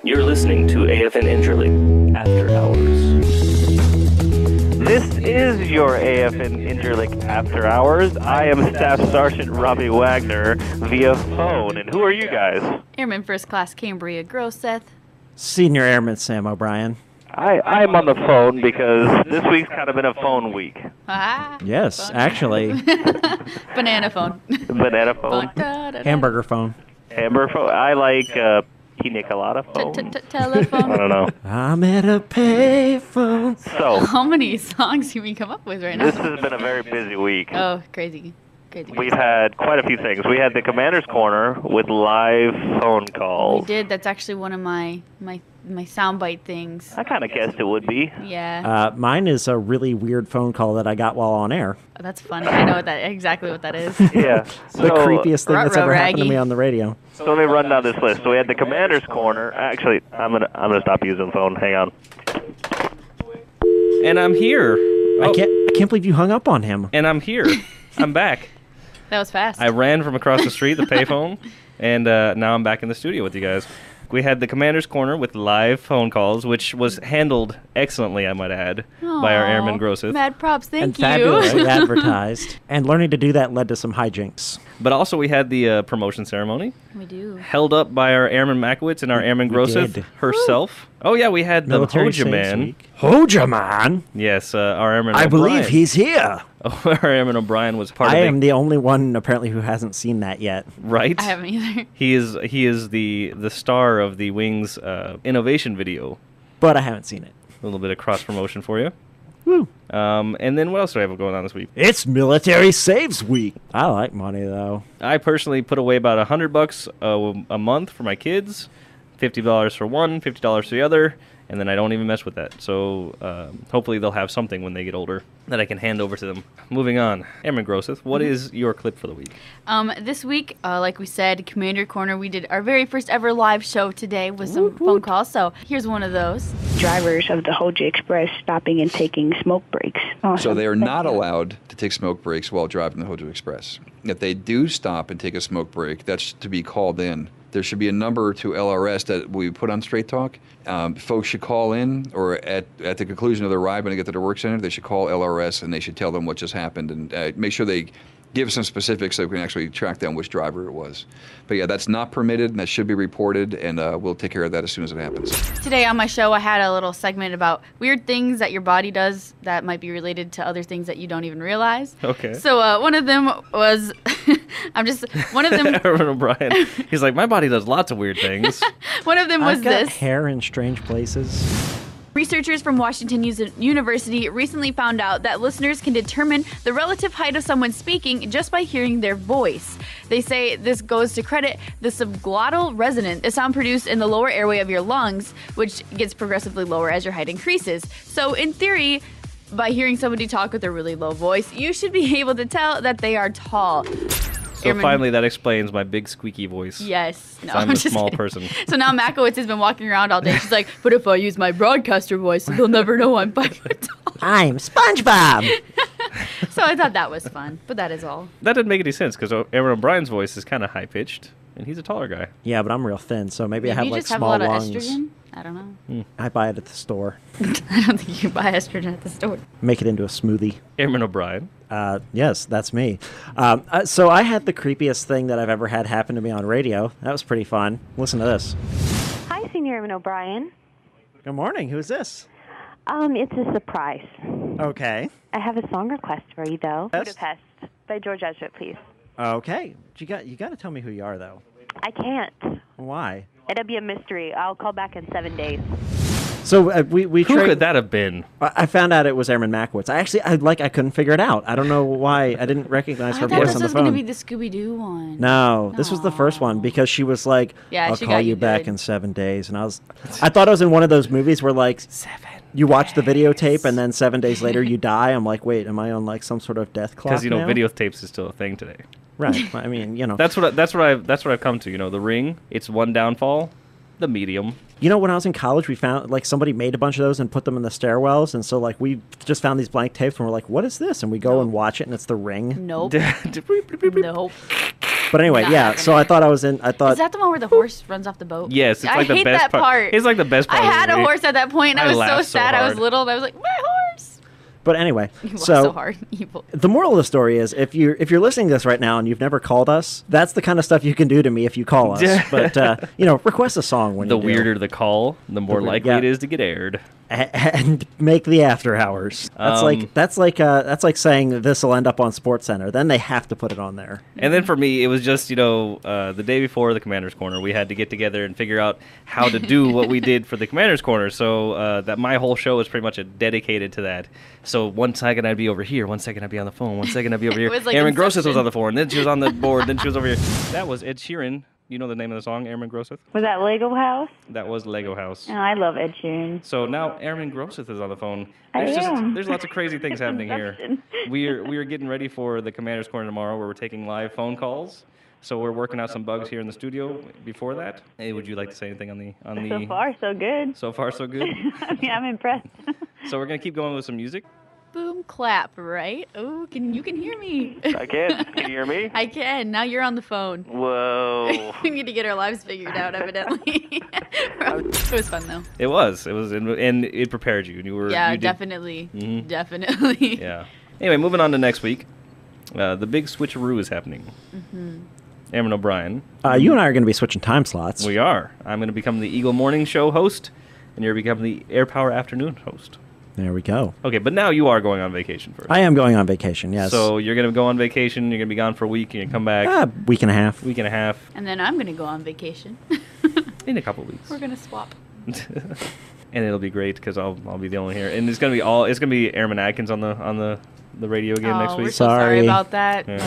You're listening to AFN Interlink After Hours. This is your AFN Interlink After Hours. I am Staff Sergeant Robbie Wagner via phone. And who are you guys? Airman First Class Cambria Groseth. Senior Airman Sam O'Brien. I'm on the phone because this week's kind of been a phone week. Ah, Yes, phone. actually. Banana phone. Banana phone. Hamburger phone. Hamburger phone. I like pina colada phone. Telephone. I don't know. I'm at a payphone. So, How many songs can we come up with right now? this has been a very busy week. Oh, crazy. We've had quite a few things. We had the Commander's Corner with live phone We calls. did. That's actually one of my soundbite things. I kind of guessed it would be. Yeah. Mine is a really weird phone call that I got while on air. Oh, that's funny. I know exactly what that is. Yeah. The creepiest thing that's Ruh-roh, ever happened to Raggy. me on the radio. So let me run down this list. So we had the Commander's Corner. Actually, I'm gonna stop using the phone. Hang on. And I'm here. I can't believe you hung up on him. And I'm here. I'm back. That was fast. I ran from across the street, the payphone, and now I'm back in the studio with you guys. We had the Commander's Corner with live phone calls, which was handled excellently, I might add, by our Aw, Airman Groseth. Mad props. And Thank you. fabulously advertised. And learning to do that led to some hijinks. But also we had the promotion ceremony, We do. held up by our Airman Makowitz and our Airman We Groseth did. herself. Oh yeah, we had the Military Hoja Saves Man. Week. Hoja Man? Yes, our Airman I O'Brien. believe he's here. Oh, our Airman O'Brien was part I of am the only one apparently who hasn't seen that yet. right. I haven't either. He is the star of the Wings innovation video. But I haven't seen it. A little bit of cross promotion for you. Woo. And then what else do I have going on this week? It's Military Saves Week. I like money, though. I personally put away about $100 a month for my kids, $50 for one, $50 for the other, and then I don't even mess with that. So hopefully they'll have something when they get older that I can hand over to them. Moving on, Airman Groseth, what is your clip for the week? This week, like we said, Commander Corner, we did our very first ever live show today with some phone calls. So here's one of those. Drivers of the Hoja Express stopping and taking smoke breaks. Awesome. So they are Thank not you. allowed to take smoke breaks while driving the Hoja Express. If they do stop and take a smoke break, that's to be called in. There should be a number to LRS that we put on Straight Talk. Folks should call in, or at the conclusion of their ride when they get to the work center, they should call LRS and they should tell them what just happened and make sure they give some specifics so we can actually track down which driver it was. But yeah, that's not permitted and that should be reported, and we'll take care of that as soon as it happens. Today on my show, I had a little segment about weird things that your body does that might be related to other things that you don't even realize. Okay. So one of them was, one of them Airman O'Brien, he's like, my body does lots of weird things. one of them was I've got this. hair in strange places. Researchers from Washington University recently found out that listeners can determine the relative height of someone speaking just by hearing their voice. They say this goes to credit the subglottal resonance, a sound produced in the lower airway of your lungs, which gets progressively lower as your height increases. So in theory, by hearing somebody talk with a really low voice, you should be able to tell that they are tall. So Airman- finally that explains my big squeaky voice. Yes. No, I'm a just small kidding. person. So now Makowitz has been walking around all day. She's like, but if I use my broadcaster voice, they'll never know I'm 5 foot tall. I'm SpongeBob. So I thought that was fun, but that is all. That didn't make any sense because Aaron O'Brien's voice is kind of high pitched, and he's a taller guy. Yeah, but I'm real thin, so maybe I have you like just have a small lot of lungs. estrogen? I don't know. I buy it at the store. I don't think you buy estrogen at the store. Make it into a smoothie. Airman O'Brien. Yes, that's me. So I had the creepiest thing that I've ever had happen to me on radio. That was pretty fun. Listen to this. Hi, Senior Airman O'Brien. Good morning. Who's this? It's a surprise. Okay. I have a song request for you, though. Yes? Budapest by George Ezra, please. Okay. You got to tell me who you are, though. I can't. Why? It'll be a mystery. I'll call back in 7 days. So we Who could that have been? I found out it was Airman Makowitz. I couldn't figure it out. I don't know why I didn't recognize I her thought voice this on the was going phone. to be the Scooby-Doo one. No, this was the first one because she was like, Yeah, "I'll she call got you you back good. in 7 days," and I thought I was in one of those movies where like you watch the videotape and then 7 days later you die. I'm like, wait, am I on like some sort of death clock? Because now? videotapes is still a thing today. Right. I mean, That's what I've come to. The Ring. It's one downfall. The Medium. when I was in college, we found like somebody made a bunch of those and put them in the stairwells, and so like we just found these blank tapes and we're like, what is this? And we go and watch it, and it's The Ring. Nope. Nope. But anyway, Not yeah. happening. So I thought I was in. I thought Is that the one where the horse runs off the boat? Yes, it's I like the hate best that part. It's like the best part. I of the had a movie. horse at that point, and I I was so laughed so sad. I was hard. little, and I was like, my horse. But anyway, You laughed so so hard. Evil. the moral of the story is if you're listening to this right now and you've never called us, that's the kind of stuff you can do to me if you call us. But request a song when The you do. weirder the call, the more likely yeah. it is to get aired. And make the after hours. That's like saying this will end up on SportsCenter. Then they have to put it on there. And then for me, it was just, the day before the Commander's Corner, we had to get together and figure out how to do what we did for the Commander's Corner. So that my whole show was pretty much dedicated to that. So 1 second I'd be over here, 1 second I'd be on the phone, 1 second I'd be over here. was like Aaron Grosseth was Inception. on the phone, then she was on the board, then she was over here. That was Ed Sheeran. You know the name of the song, Aaron Grosseth? Was that Lego House? That was Lego House. Oh, I love Ed Sheeran. So now Aaron Grosseth is on the phone. I am. There's lots of crazy things happening here. Inception. We are getting ready for the Commander's Corner tomorrow, where we're taking live phone calls. So we're working out some bugs here in the studio. Before that, hey, would you like to say anything on the? So far, so good. So far, so good. I mean, I'm impressed. So we're gonna keep going with some music. Boom, clap, right? Oh, you can hear me. I can. Can you hear me? I can. Now you're on the phone. Whoa. We need to get our lives figured out, evidently. It was fun though. It was, and it prepared you. Yeah, you did- definitely. Mhm. Definitely. Yeah. Anyway, moving on to next week. The big switcheroo is happening. Aaron O'Brien. You and I are going to be switching time slots. We are. I'm going to become the Eagle Morning Show host, and you're becoming the Air Power Afternoon host. There we go. Okay, but now you are going on vacation first. I am going on vacation. Yes. So you're going to go on vacation. You're going to be gone for a week, and you come back week and a half. week and a half And then I'm gonna go on vacation. in a couple weeks, We're gonna swap. and it'll be great because I'll be the only here, and it's going to be Airman Atkins on the radio again next We're week. so sorry Sorry. about that. Yeah.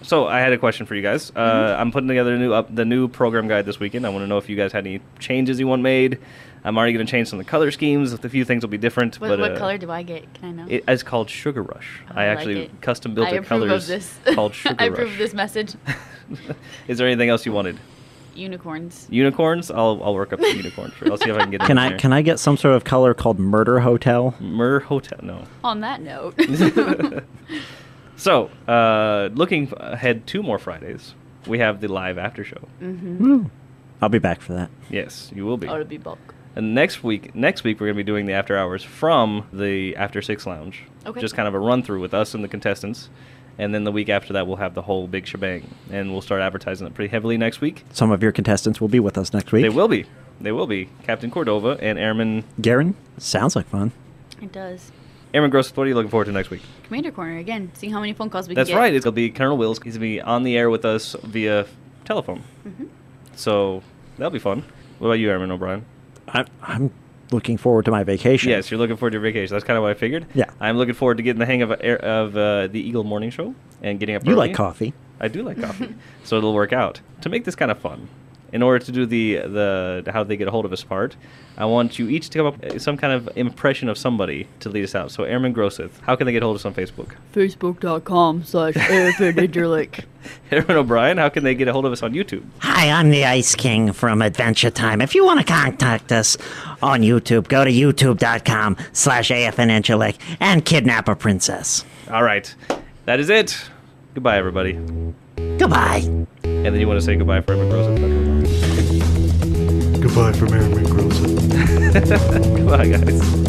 So I had a question for you guys. I'm putting together the new program guide this weekend. I want to know if you guys had any changes you want made. I'm already going to change some of the color schemes. A few things will be different. What but color do I get? Can I know? It's called Sugar Rush. Oh, I I like actually it. custom built I the approve colors of this. called Sugar I Rush. approve this message. Is there anything else you wanted? Unicorns. Unicorns? I'll work up the unicorns. I'll see if I can get. them in there. Can I get some sort of color called Murder Hotel? Murder Hotel? No. On that note. So, looking ahead 2 more Fridays, we have the live after show. Woo. I'll be back for that. Yes, you will be. Oh, it'll be bulk. And next week we're going to be doing the after hours from the After 6 Lounge. Okay. Just kind of a run through with us and the contestants. And then the week after that, we'll have the whole big shebang. And we'll start advertising it pretty heavily next week. Some of your contestants will be with us next week. They will be. They will be. Captain Cordova and Airman Garen? Sounds like fun. It does. Gross. What are you looking forward to next week? Commander Corner again. See how many phone calls we That's can get. right. It's going to be Colonel Wills. He's going to be on the air with us via telephone. So that'll be fun. What about you, Airman O'Brien? I'm looking forward to my vacation. Yes, you're looking forward to your vacation. That's kind of what I figured. Yeah. I'm looking forward to getting the hang of the Eagle Morning Show and getting up You early. like coffee. I do like coffee. So it'll work out. To make this kind of fun, in order to do the how they get a hold of us part, I want you each to come up with some kind of impression of somebody to lead us out. So Airman Grosseth, how can they get hold of us on Facebook? Facebook.com/AFNinterlick. Airman O'Brien, how can they get a hold of us on YouTube? Hi, I'm the Ice King from Adventure Time. If you want to contact us on YouTube, go to youtube.com/AFNinterlick and kidnap a princess. All right. That is it. Goodbye, everybody. Goodbye. And then you want to say goodbye for Airman Grosseth? Goodbye from Airman Grosseth. Goodbye, guys.